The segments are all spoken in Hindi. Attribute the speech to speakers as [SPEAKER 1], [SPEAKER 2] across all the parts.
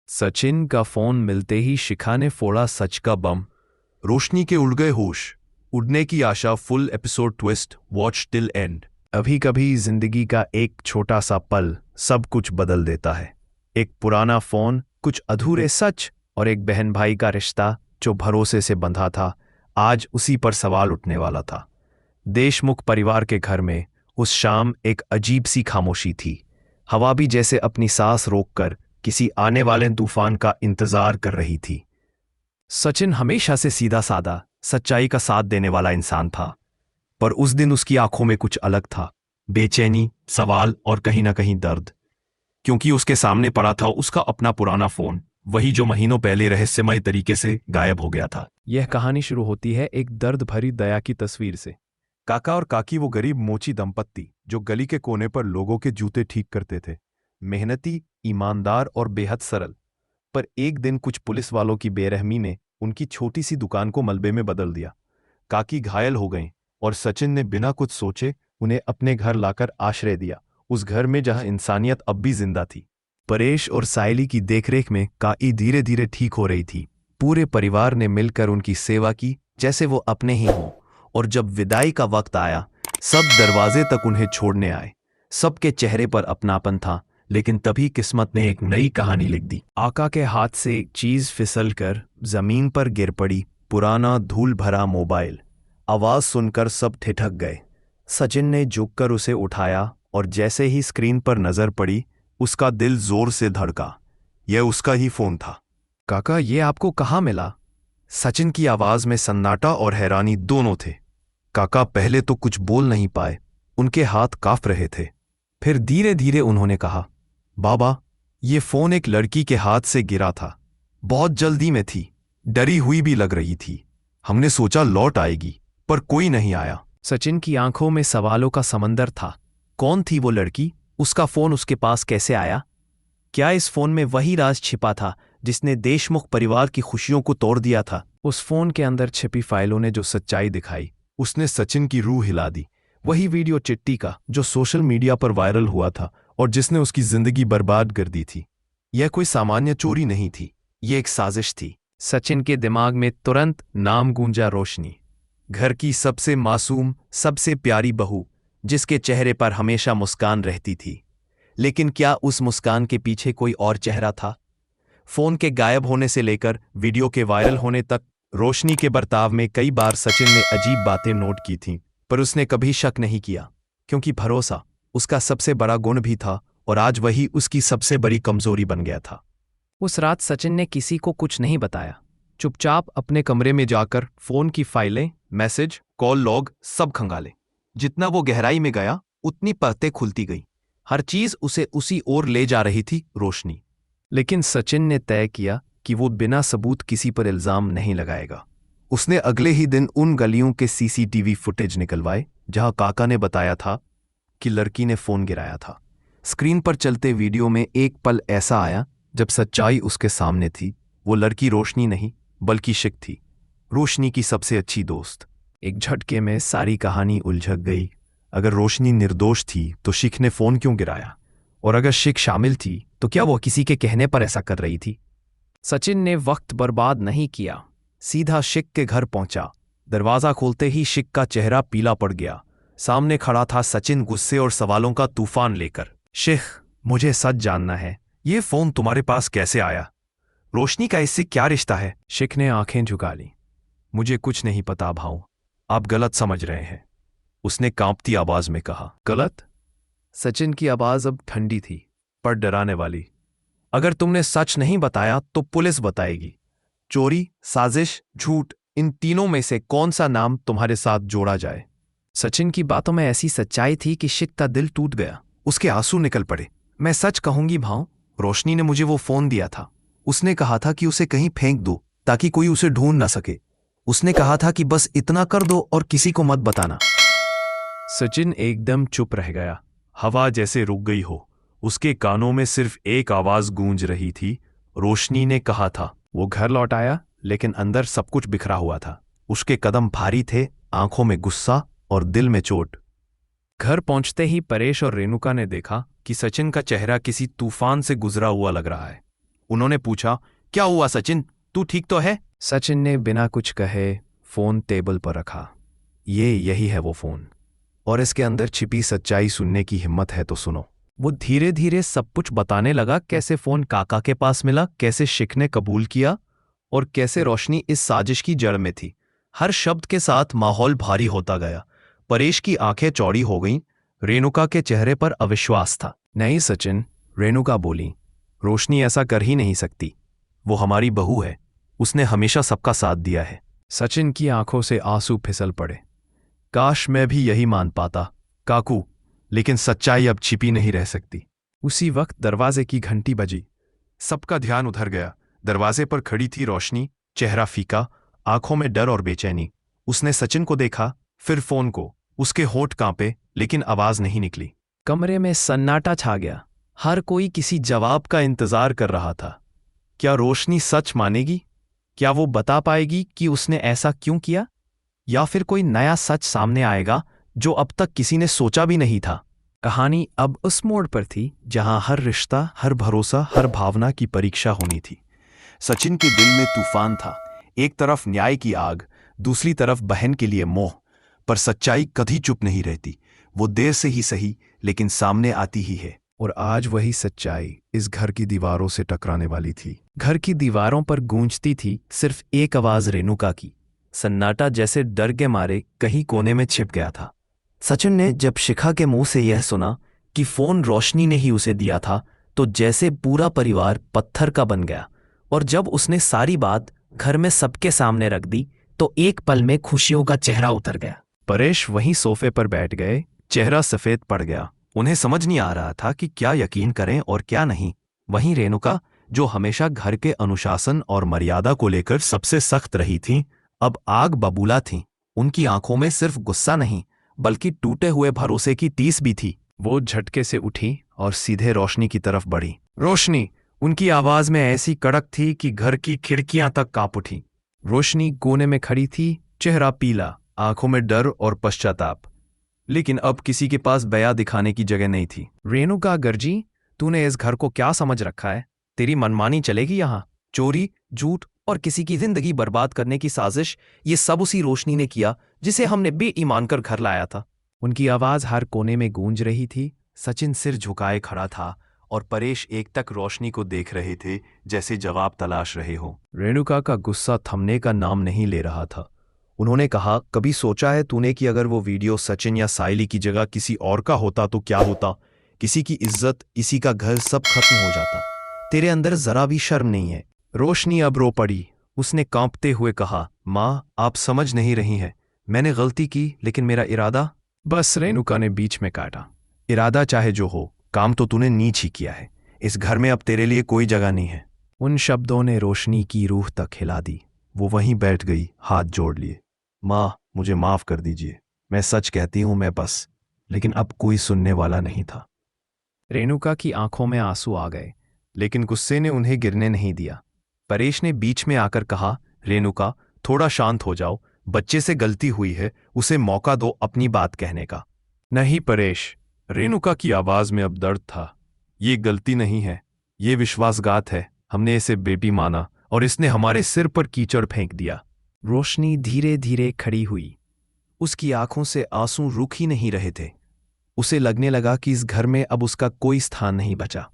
[SPEAKER 1] सचिन का फोन मिलते ही शिखा ने फोड़ा सच का बम।
[SPEAKER 2] रोशनी के उड़ गए होश, उड़ने की आशा। Full episode twist, watch till end.
[SPEAKER 1] अभी कभी जिंदगी का एक छोटा सा पल सब कुछ बदल देता है। एक पुराना फोन, कुछ अधूरे सच और एक बहन भाई का रिश्ता जो भरोसे से बंधा था, आज उसी पर सवाल उठने वाला था। देशमुख परिवार के घर में उस शाम एक अजीब सी खामोशी थी। हवा भी जैसे अपनी सांस रोककर किसी आने वाले तूफान का इंतजार कर रही थी। सचिन हमेशा से सीधा साधा, सच्चाई का साथ देने वाला इंसान था, पर उस दिन उसकी आंखों में कुछ अलग था। बेचैनी, सवाल और कहीं ना कहीं दर्द, क्योंकि उसके सामने पड़ा था उसका अपना पुराना फोन, वही जो महीनों पहले रहस्यमय तरीके से गायब हो गया था।
[SPEAKER 3] यह कहानी शुरू होती है एक दर्द भरी दया की तस्वीर से।
[SPEAKER 2] काका और काकी वो गरीब मोची दंपत्ति जो गली के कोने पर लोगों के जूते ठीक करते थे। मेहनती, ईमानदार और बेहद सरल। पर एक दिन कुछ पुलिस वालों की बेरहमी ने उनकी छोटी सी दुकान को मलबे में बदल दिया। काकी घायल हो गईं और सचिन ने बिना कुछ सोचे उन्हें अपने घर लाकर आश्रय दिया, उस घर में जहां इंसानियत अब भी जिंदा थी।
[SPEAKER 1] परेश और सायली की देखरेख में काई धीरे धीरे ठीक हो रही थी। पूरे परिवार ने मिलकर उनकी सेवा की जैसे वो अपने ही हों। और जब विदाई का वक्त आया, सब दरवाजे तक उन्हें छोड़ने आए। सबके चेहरे पर अपनापन था, लेकिन तभी किस्मत ने एक नई कहानी लिख दी। आका के हाथ से एक चीज फिसलकर जमीन पर गिर पड़ी, पुराना धूल भरा मोबाइल। आवाज सुनकर सब ठिठक गए। सचिन ने झुककर उसे उठाया और जैसे ही स्क्रीन पर नजर पड़ी, उसका दिल जोर से धड़का।
[SPEAKER 2] यह उसका ही फोन था।
[SPEAKER 1] काका, ये आपको कहाँ मिला?
[SPEAKER 2] सचिन की आवाज में सन्नाटा और हैरानी दोनों थे। काका पहले तो कुछ बोल नहीं पाए, उनके हाथ कांप रहे थे। फिर धीरे धीरे उन्होंने कहा, बाबा, ये फोन एक लड़की के हाथ से गिरा था। बहुत जल्दी में थी, डरी हुई भी लग रही थी। हमने सोचा लौट आएगी, पर कोई नहीं आया।
[SPEAKER 1] सचिन की आंखों में सवालों का समंदर था। कौन थी वो लड़की? उसका फोन उसके पास कैसे आया? क्या इस फोन में वही राज छिपा था जिसने देशमुख परिवार की खुशियों को तोड़ दिया था? उस फोन के अंदर छिपी फाइलों ने जो सच्चाई दिखाई,
[SPEAKER 2] उसने सचिन की रूह हिला दी।
[SPEAKER 1] वही वीडियो चिट्ठी का जो सोशल मीडिया पर वायरल हुआ था
[SPEAKER 2] और जिसने उसकी जिंदगी बर्बाद कर दी थी।
[SPEAKER 1] यह कोई सामान्य चोरी नहीं थी, यह एक साजिश थी। सचिन के दिमाग में तुरंत नाम गूंजा, रोशनी। घर की सबसे मासूम, सबसे प्यारी बहू, जिसके चेहरे पर हमेशा मुस्कान रहती थी। लेकिन क्या उस मुस्कान के पीछे कोई और चेहरा था? फोन के गायब होने से लेकर वीडियो के वायरल होने तक रोशनी के बर्ताव में कई बार सचिन ने अजीब बातें नोट की थीं, पर उसने कभी शक नहीं किया, क्योंकि भरोसा उसका सबसे बड़ा गुण भी था और आज वही उसकी सबसे बड़ी कमजोरी बन गया था। उस रात सचिन ने किसी को कुछ नहीं बताया। चुपचाप अपने कमरे में जाकर फोन की फाइलें, मैसेज, कॉल लॉग सब खंगाले। जितना वो गहराई में गया, उतनी परतें खुलती गई। हर चीज उसे उसी ओर ले जा रही थी, रोशनी। लेकिन सचिन ने तय किया कि वो बिना सबूत किसी पर इल्जाम नहीं लगाएगा। उसने अगले ही दिन उन गलियों के सीसीटीवी फुटेज निकलवाए जहां काका ने बताया था कि लड़की ने फोन गिराया था। स्क्रीन पर चलते वीडियो में एक पल ऐसा आया जब सच्चाई उसके सामने थी। वो लड़की रोशनी नहीं, बल्कि शिक थी, रोशनी की सबसे अच्छी दोस्त। एक झटके में सारी कहानी उलझक गई। अगर रोशनी निर्दोष थी तो शिक ने फोन क्यों गिराया? और अगर शिक शामिल थी तो क्या वो किसी के कहने पर ऐसा कर रही थी? सचिन ने वक्त बर्बाद नहीं किया, सीधा शिक के घर पहुंचा। दरवाजा खोलते ही शिक का चेहरा पीला पड़ गया। सामने खड़ा था सचिन, गुस्से और सवालों का तूफान लेकर।
[SPEAKER 2] शिख, मुझे सच जानना है, ये फोन तुम्हारे पास कैसे आया? रोशनी का इससे क्या रिश्ता है?
[SPEAKER 1] शिख ने आंखें झुका ली।
[SPEAKER 2] मुझे कुछ नहीं पता भाऊ, आप गलत समझ रहे हैं, उसने कांपती आवाज में कहा।
[SPEAKER 1] गलत? सचिन की आवाज अब ठंडी थी, पर डराने वाली। अगर तुमने सच नहीं बताया तो पुलिस बताएगी। चोरी, साजिश, झूठ, इन तीनों में से कौन सा नाम तुम्हारे साथ जोड़ा जाए? सचिन की बातों में ऐसी सच्चाई थी कि शिक का दिल टूट गया।
[SPEAKER 2] उसके आंसू निकल पड़े।
[SPEAKER 1] मैं सच कहूंगी भाऊ, रोशनी ने मुझे वो फोन दिया था। उसने कहा था कि उसे कहीं फेंक दो ताकि कोई उसे ढूंढ ना सके। उसने कहा था कि बस इतना कर दो और किसी को मत बताना।
[SPEAKER 2] सचिन एकदम चुप रह गया। हवा जैसे रुक गई हो। उसके कानों में सिर्फ एक आवाज गूंज रही थी, रोशनी ने कहा था।
[SPEAKER 1] वो घर लौट आया, लेकिन अंदर सब कुछ बिखरा हुआ था।
[SPEAKER 2] उसके कदम भारी थे, आंखों में गुस्सा और दिल में चोट।
[SPEAKER 1] घर पहुंचते ही परेश और रेणुका ने देखा कि सचिन का चेहरा किसी तूफान से गुजरा हुआ लग रहा है। उन्होंने पूछा, क्या हुआ सचिन, तू ठीक तो है?
[SPEAKER 3] सचिन ने बिना कुछ कहे फोन टेबल पर रखा।
[SPEAKER 2] यही है वो फोन, और इसके अंदर छिपी सच्चाई सुनने की हिम्मत है तो सुनो।
[SPEAKER 1] वो धीरे धीरे सब कुछ बताने लगा, कैसे फोन काका के पास मिला, कैसे शिख ने कबूल किया और कैसे रोशनी इस साजिश की जड़ में थी। हर शब्द के साथ माहौल भारी होता गया। परेश की आंखें चौड़ी हो गईं। रेणुका के चेहरे पर अविश्वास था।
[SPEAKER 3] नहीं सचिन, रेणुका बोली,
[SPEAKER 2] रोशनी ऐसा कर ही नहीं सकती। वो हमारी बहू है, उसने हमेशा सबका साथ दिया है।
[SPEAKER 3] सचिन की आंखों से आंसू फिसल पड़े।
[SPEAKER 2] काश मैं भी यही मान पाता काकू, लेकिन सच्चाई अब छिपी नहीं रह सकती।
[SPEAKER 3] उसी वक्त दरवाजे की घंटी बजी।
[SPEAKER 2] सबका ध्यान उधर गया। दरवाजे पर खड़ी थी रोशनी, चेहरा फीका, आंखों में डर और बेचैनी। उसने सचिन को देखा, फिर फोन को। उसके होंठ कांपे, लेकिन आवाज नहीं निकली।
[SPEAKER 3] कमरे में सन्नाटा छा गया। हर कोई किसी जवाब का इंतजार कर रहा था।
[SPEAKER 1] क्या रोशनी सच मानेगी? क्या वो बता पाएगी कि उसने ऐसा क्यों किया? या फिर कोई नया सच सामने आएगा जो अब तक किसी ने सोचा भी नहीं था?
[SPEAKER 3] कहानी अब उस मोड़ पर थी जहां हर रिश्ता, हर भरोसा, हर भावना की परीक्षा होनी थी।
[SPEAKER 2] सचिन के दिल में तूफान था। एक तरफ न्याय की आग, दूसरी तरफ बहन के लिए मोह। पर सच्चाई कभी चुप नहीं रहती। वो देर से ही सही, लेकिन सामने आती ही है।
[SPEAKER 3] और आज वही सच्चाई इस घर की दीवारों से टकराने वाली थी। घर की दीवारों पर गूंजती थी सिर्फ एक आवाज, रेणुका की।
[SPEAKER 1] सन्नाटा जैसे डर के मारे कहीं कोने में छिप गया था। सचिन ने जब शिखा के मुंह से यह सुना कि फोन रोशनी ने ही उसे दिया था, तो जैसे पूरा परिवार पत्थर का बन गया। और जब उसने सारी बात घर में सबके सामने रख दी, तो एक पल में खुशियों का चेहरा उतर गया।
[SPEAKER 3] परेश वहीं सोफे पर बैठ गए,
[SPEAKER 1] चेहरा सफेद पड़ गया। उन्हें समझ नहीं आ रहा था कि क्या यकीन करें और क्या नहीं। वहीं रेणुका, जो हमेशा घर के अनुशासन और मर्यादा को लेकर सबसे सख्त रही थी, अब आग बबूला थीं। उनकी आंखों में सिर्फ गुस्सा नहीं, बल्कि टूटे हुए भरोसे की टीस भी थी।
[SPEAKER 3] वो झटके से उठी और सीधे रोशनी की तरफ बढ़ी।
[SPEAKER 1] रोशनी! उनकी आवाज में ऐसी कड़क थी कि घर की खिड़कियां तक कांप उठी।
[SPEAKER 3] रोशनी कोने में खड़ी थी, चेहरा पीला,
[SPEAKER 1] आंखों में डर और पश्चाताप। लेकिन अब किसी के पास बया दिखाने की जगह नहीं थी।
[SPEAKER 3] रेणुका गर्जी, तूने इस घर को क्या समझ रखा है?
[SPEAKER 1] तेरी मनमानी चलेगी यहाँ? चोरी, झूठ और किसी की जिंदगी बर्बाद करने की साजिश, ये सब उसी रोशनी ने किया जिसे हमने बेईमान कर घर लाया था।
[SPEAKER 3] उनकी आवाज हर कोने में गूंज रही थी।
[SPEAKER 2] सचिन सिर झुकाए खड़ा था और परेश एक तक रोशनी को देख रहे थे, जैसे जवाब तलाश रहे हो।
[SPEAKER 3] रेणुका का गुस्सा थमने का नाम नहीं ले रहा था।
[SPEAKER 2] उन्होंने कहा, कभी सोचा है तूने कि अगर वो वीडियो सचिन या साइली की जगह किसी और का होता तो क्या होता? किसी की इज्जत, किसी का घर, सब खत्म हो जाता। तेरे अंदर जरा भी शर्म नहीं है।
[SPEAKER 1] रोशनी अब रो पड़ी। उसने कांपते हुए कहा, माँ, आप समझ नहीं रही हैं। मैंने गलती की, लेकिन मेरा इरादा।
[SPEAKER 3] बस, रेणुका ने बीच में काटा।
[SPEAKER 2] इरादा चाहे जो हो, काम तो तूने नीच ही किया है। इस घर में अब तेरे लिए कोई जगह नहीं है।
[SPEAKER 3] उन शब्दों ने रोशनी की रूह तक हिला दी।
[SPEAKER 2] वो वहीं बैठ गई, हाथ जोड़ लिए। माँ, मुझे माफ कर दीजिए। मैं सच कहती हूं, मैं बस। लेकिन अब कोई सुनने वाला नहीं था।
[SPEAKER 3] रेणुका की आंखों में आंसू आ गए,
[SPEAKER 2] लेकिन गुस्से ने उन्हें गिरने नहीं दिया।
[SPEAKER 1] परेश ने बीच में आकर कहा, रेणुका, थोड़ा शांत हो जाओ। बच्चे से गलती हुई है, उसे मौका दो अपनी बात कहने का।
[SPEAKER 2] नहीं परेश, रेणुका की आवाज में अब दर्द था। ये गलती नहीं है, ये विश्वासघात है। हमने इसे बेबी माना और इसने हमारे सिर पर कीचड़ फेंक दिया।
[SPEAKER 3] रोशनी धीरे धीरे खड़ी हुई।
[SPEAKER 1] उसकी आंखों से आंसू रुक ही नहीं रहे थे। उसे लगने लगा कि इस घर में अब उसका कोई स्थान नहीं बचा।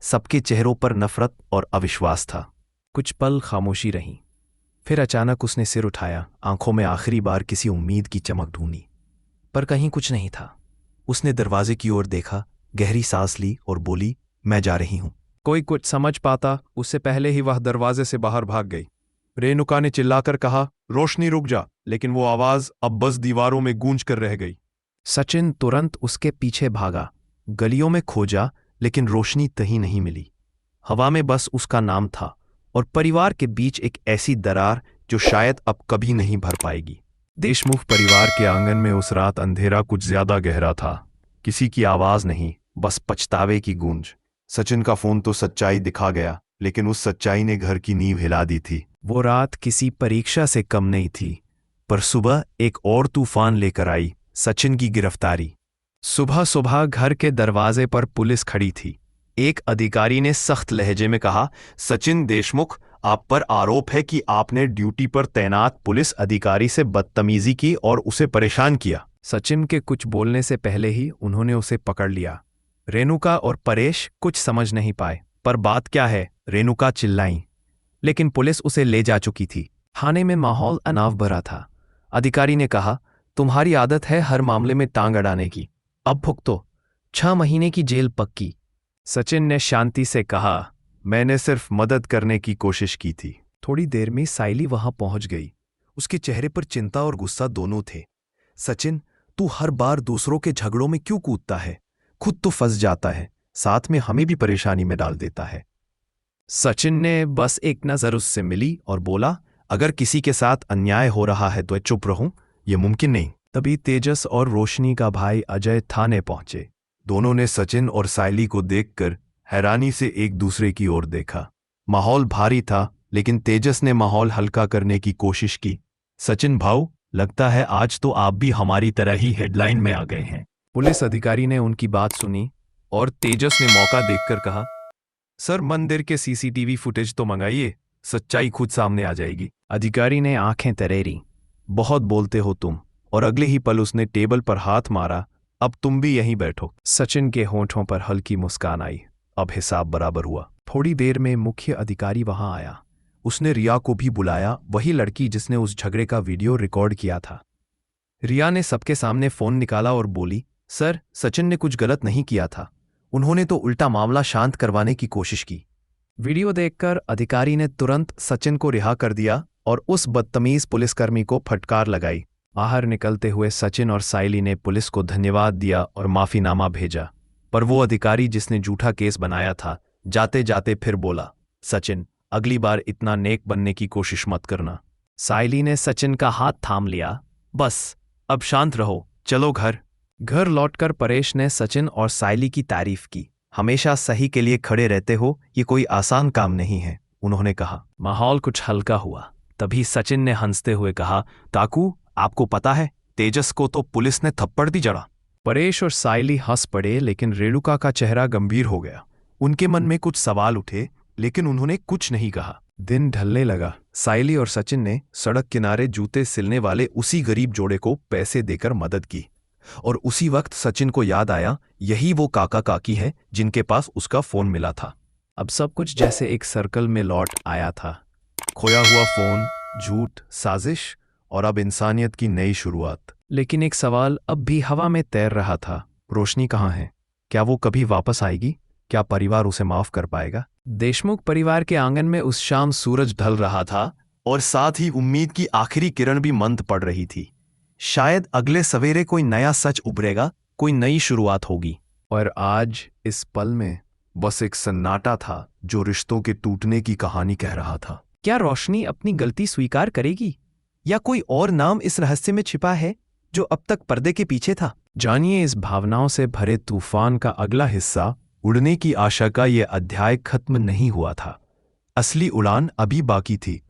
[SPEAKER 1] सबके चेहरों पर नफरत और अविश्वास था।
[SPEAKER 3] कुछ पल खामोशी रही, फिर अचानक उसने सिर उठाया, आंखों में आखिरी बार किसी उम्मीद की चमक ढूंढी।
[SPEAKER 1] पर कहीं कुछ नहीं था। उसने दरवाजे की ओर देखा, गहरी सांस ली और बोली, मैं जा रही हूं।
[SPEAKER 3] कोई कुछ समझ पाता उससे पहले ही वह दरवाजे से बाहर भाग गई।
[SPEAKER 2] रेणुका ने चिल्लाकर कहा, रोशनी रुक जा, लेकिन वो आवाज अब बस दीवारों में गूंज कर रह गई।
[SPEAKER 3] सचिन तुरंत उसके पीछे भागा।
[SPEAKER 1] गलियों में खोजा, लेकिन रोशनी कहीं नहीं मिली। हवा में बस उसका नाम था और परिवार के बीच एक ऐसी दरार जो शायद अब कभी नहीं भर पाएगी।
[SPEAKER 2] देशमुख परिवार के आंगन में उस रात अंधेरा कुछ ज्यादा गहरा था। किसी की आवाज नहीं, बस पछतावे की गूंज। सचिन का फोन तो सच्चाई दिखा गया, लेकिन उस सच्चाई ने घर की नींव हिला दी थी।
[SPEAKER 1] वो रात किसी परीक्षा से कम नहीं थी, पर सुबह एक और तूफान लेकर आई, सचिन की गिरफ्तारी।
[SPEAKER 3] सुबह सुबह घर के दरवाजे पर पुलिस खड़ी थी।
[SPEAKER 2] एक अधिकारी ने सख्त लहजे में कहा, सचिन देशमुख, आप पर आरोप है कि आपने ड्यूटी पर तैनात पुलिस अधिकारी से बदतमीजी की और उसे परेशान किया।
[SPEAKER 3] सचिन के कुछ बोलने से पहले ही उन्होंने उसे पकड़ लिया। रेणुका और परेश कुछ समझ नहीं पाए। पर बात क्या है? रेणुका चिल्लाई, लेकिन पुलिस उसे ले जा चुकी थी। थाने में माहौल अनाव भरा था। अधिकारी ने कहा, तुम्हारी आदत है हर मामले में टांग अड़ाने की, अब भुगतो, 6 महीने की जेल पक्की। सचिन ने शांति से कहा,
[SPEAKER 2] मैंने सिर्फ मदद करने की कोशिश की थी।
[SPEAKER 3] थोड़ी देर में साइली वहां पहुंच गई।
[SPEAKER 2] उसके चेहरे पर चिंता और गुस्सा दोनों थे। सचिन, तू हर बार दूसरों के झगड़ों में क्यों कूदता है? खुद तो फंस जाता है, साथ में हमें भी परेशानी में डाल देता है।
[SPEAKER 3] सचिन ने बस एक नजर उससे मिली और बोला,
[SPEAKER 2] अगर किसी के साथ अन्याय हो रहा है तो चुप रहूं, यह मुमकिन नहीं।
[SPEAKER 3] तभी तेजस और रोशनी का भाई अजय थाने पहुंचे।
[SPEAKER 2] दोनों ने सचिन और साइली को देखकर हैरानी से एक दूसरे की ओर देखा। माहौल भारी था, लेकिन तेजस ने माहौल हल्का करने की कोशिश की। सचिन भाऊ, लगता है आज तो आप भी हमारी तरह ही हेडलाइन में आ गए हैं।
[SPEAKER 3] पुलिस अधिकारी ने उनकी बात सुनी और तेजस ने मौका देखकर कहा,
[SPEAKER 2] सर, मंदिर के सीसीटीवी फुटेज तो मंगाइए, सच्चाई खुद सामने आ जाएगी।
[SPEAKER 3] अधिकारी ने आंखें तरेरी।
[SPEAKER 2] बहुत बोलते हो तुम। और अगले ही पल उसने टेबल पर हाथ मारा, अब तुम भी यहीं बैठो।
[SPEAKER 3] सचिन के होंठों पर हल्की मुस्कान आई।
[SPEAKER 2] अब हिसाब बराबर हुआ।
[SPEAKER 3] थोड़ी देर में मुख्य अधिकारी वहां आया।
[SPEAKER 2] उसने रिया को भी बुलाया, वही लड़की जिसने उस झगड़े का वीडियो रिकॉर्ड किया था। रिया ने सबके सामने फोन निकाला और बोली, सर, सचिन ने कुछ गलत नहीं किया था, उन्होंने तो उल्टा मामला शांत करवाने की कोशिश की।
[SPEAKER 3] वीडियो देखकर अधिकारी ने तुरंत सचिन को रिहा कर दिया और उस बदतमीज पुलिसकर्मी को फटकार लगाई। बाहर निकलते हुए सचिन और साइली ने पुलिस को धन्यवाद दिया और माफीनामा भेजा। पर वो अधिकारी जिसने झूठा केस बनाया था, जाते जाते फिर बोला, सचिन, अगली बार इतना नेक बनने की कोशिश मत करना। साइली ने सचिन का हाथ थाम लिया। बस, अब शांत रहो, चलो घर। घर लौटकर परेश ने सचिन और साइली की तारीफ की।
[SPEAKER 2] हमेशा सही के लिए खड़े रहते हो, ये कोई आसान काम नहीं है, उन्होंने कहा।
[SPEAKER 3] माहौल कुछ हल्का हुआ। तभी सचिन ने हंसते हुए कहा,
[SPEAKER 2] ताकू, आपको पता है, तेजस को तो पुलिस ने थप्पड़ दी जड़ा।
[SPEAKER 3] परेश और साइली हंस पड़े, लेकिन रेणुका का चेहरा गंभीर हो गया।
[SPEAKER 2] उनके मन में कुछ सवाल उठे, लेकिन उन्होंने कुछ नहीं कहा।
[SPEAKER 3] दिन ढलने लगा।
[SPEAKER 2] साइली और सचिन ने सड़क किनारे जूते सिलने वाले उसी गरीब जोड़े को पैसे देकर मदद की। और उसी वक्त सचिन को याद आया, यही वो काका काकी है जिनके पास उसका फोन मिला था।
[SPEAKER 3] अब सब कुछ जैसे एक सर्कल में लौट आया था।
[SPEAKER 2] खोया हुआ फोन, झूठ, साजिश और अब इंसानियत की नई शुरुआत।
[SPEAKER 3] लेकिन एक सवाल अब भी हवा में तैर रहा था,
[SPEAKER 2] रोशनी कहाँ है? क्या वो कभी वापस आएगी? क्या परिवार उसे माफ कर पाएगा?
[SPEAKER 3] देशमुख परिवार के आंगन में उस शाम सूरज ढल रहा था
[SPEAKER 2] और साथ ही उम्मीद की आखिरी किरण भी मंद पड़ रही थी। शायद अगले सवेरे कोई नया सच उभरेगा, कोई नई शुरुआत होगी।
[SPEAKER 3] और आज इस पल में
[SPEAKER 2] बस एक सन्नाटा था जो रिश्तों के टूटने की कहानी कह रहा था।
[SPEAKER 3] क्या रोशनी अपनी गलती स्वीकार करेगी,
[SPEAKER 2] या कोई और नाम इस रहस्य में छिपा है जो अब तक पर्दे के पीछे था?
[SPEAKER 3] जानिए इस भावनाओं से भरे तूफान का अगला हिस्सा।
[SPEAKER 2] उड़ने की आशा का ये अध्याय खत्म नहीं हुआ था, असली उड़ान अभी बाकी थी।